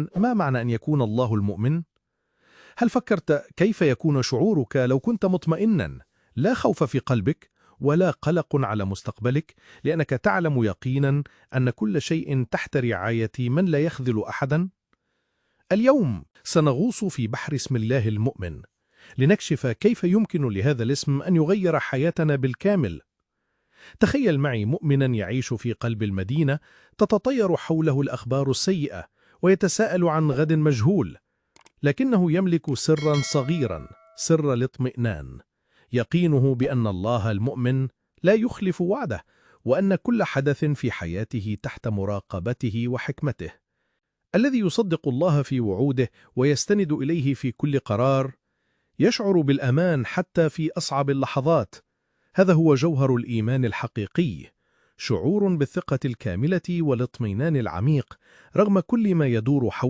ولكن ما معنى أن يكون الله المؤمن؟ هل فكرت كيف يكون شعورك لو كنت مطمئناً، لا خوف في قلبك ولا قلق على مستقبلك، لأنك تعلم يقيناً أن كل شيء تحت رعاية من لا يخذل أحداً؟ اليوم سنغوص في بحر اسم الله المؤمن لنكشف كيف يمكن لهذا الاسم أن يغير حياتنا بالكامل. تخيل معي مؤمناً يعيش في قلب المدينة، تتطير حوله الأخبار السيئة ويتساءل عن غد مجهول، لكنه يملك سراً صغيراً، سر الاطمئنان، يقينه بأن الله المؤمن لا يخلف وعده، وأن كل حدث في حياته تحت مراقبته وحكمته. الذي يصدق الله في وعوده ويستند إليه في كل قرار يشعر بالأمان حتى في أصعب اللحظات. هذا هو جوهر الإيمان الحقيقي، شعور بالثقة الكاملة والاطمئنان العميق رغم كل ما يدور حولنا.